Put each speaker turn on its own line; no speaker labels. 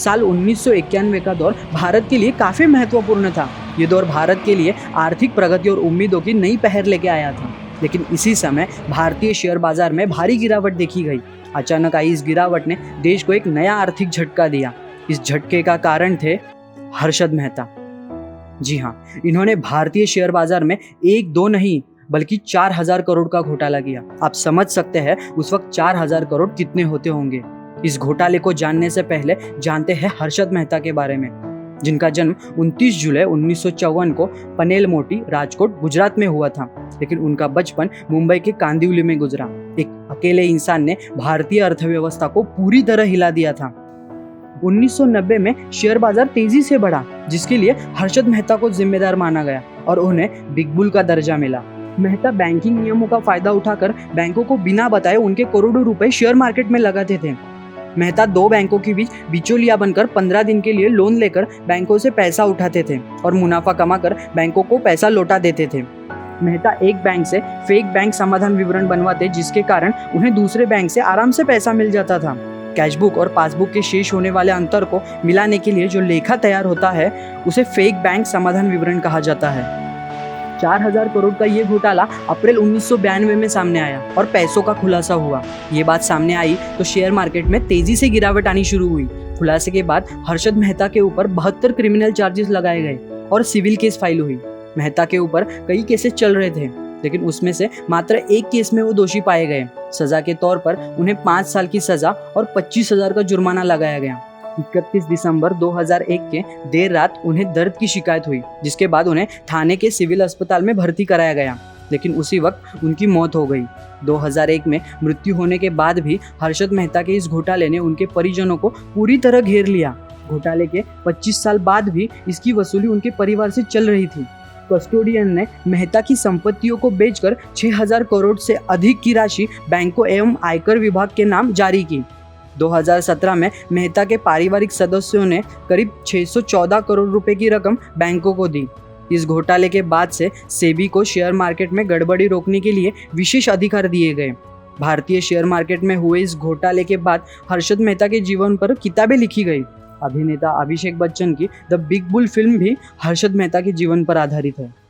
साल 1991 का दौर भारत के लिए काफ़ी महत्वपूर्ण था। ये दौर भारत के लिए आर्थिक प्रगति और उम्मीदों की नई पहर लेके आया था। लेकिन इसी समय भारतीय शेयर बाजार में भारी गिरावट देखी गई। अचानक आई इस गिरावट ने देश को एक नया आर्थिक झटका दिया। इस झटके का कारण थे हर्षद मेहता। जी हाँ, इन्होंने भारतीय शेयर बाजार में एक दो नहीं बल्कि 4000 करोड़ का घोटाला किया। आप समझ सकते हैं उस वक्त 4000 करोड़ कितने होते होंगे। इस घोटाले को जानने से पहले जानते हैं हर्षद मेहता के बारे में, जिनका जन्म 29 जुलाई 1954 को पनेल मोटी, राजकोट, गुजरात में हुआ था। लेकिन उनका बचपन मुंबई के कांदिवली में गुजरा। एक अकेले इंसान ने भारतीय अर्थव्यवस्था को पूरी तरह हिला दिया था। 1990 में शेयर बाजार तेजी से बढ़ा, जिसके लिए हर्षद मेहता को जिम्मेदार माना गया और उन्हें बिग बुल का दर्जा मिला। मेहता बैंकिंग नियमों का फायदा उठाकर बैंकों को बिना बताए उनके करोड़ों रुपए शेयर मार्केट में लगाते थे। मेहता दो बैंकों के बीच बिचौलिया बनकर 15 दिन के लिए लोन लेकर बैंकों से पैसा उठाते थे और मुनाफा कमाकर बैंकों को पैसा लौटा देते थे। मेहता एक बैंक से फेक बैंक समाधान विवरण बनवाते, जिसके कारण उन्हें दूसरे बैंक से आराम से पैसा मिल जाता था। कैशबुक और पासबुक के शेष होने वाले अंतर को मिलाने के लिए जो लेखा तैयार होता है उसे फेक बैंक समाधान विवरण कहा जाता है। 4000 करोड़ का ये घोटाला अप्रैल 1992 में सामने आया और पैसों का खुलासा हुआ। ये बात सामने आई तो शेयर मार्केट में तेजी से गिरावट आनी शुरू हुई। खुलासे के बाद हर्षद मेहता के ऊपर 72 क्रिमिनल चार्जेस लगाए गए और सिविल केस फाइल हुई। मेहता के ऊपर कई केसेस चल रहे थे, लेकिन उसमें से मात्र एक केस में वो दोषी पाए गए। सजा के तौर पर उन्हें 5 साल की सजा और 25,000 का जुर्माना लगाया गया। 31 दिसंबर 2001 के देर रात उन्हें दर्द की शिकायत हुई, जिसके बाद उन्हें थाने के सिविल अस्पताल में भर्ती कराया गया। लेकिन उसी वक्त उनकी मौत हो गई। 2001 में मृत्यु होने के बाद भी हर्षद मेहता के इस घोटाले ने उनके परिजनों को पूरी तरह घेर लिया। घोटाले के 25 साल बाद भी इसकी वसूली उनके परिवार से चल रही थी। कस्टोडियन ने मेहता की संपत्तियों को बेचकर 6000 करोड़ से अधिक की राशि बैंकों एवं आयकर विभाग के नाम जारी की। 2017 में मेहता के पारिवारिक सदस्यों ने करीब 614 करोड़ रुपए की रकम बैंकों को दी। इस घोटाले के बाद से सेबी को शेयर मार्केट में गड़बड़ी रोकने के लिए विशेष अधिकार दिए गए। भारतीय शेयर मार्केट में हुए इस घोटाले के बाद हर्षद मेहता के जीवन पर किताबें लिखी गई। अभिनेता अभिषेक बच्चन की द बिग बुल फिल्म भी हर्षद मेहता के जीवन पर आधारित है।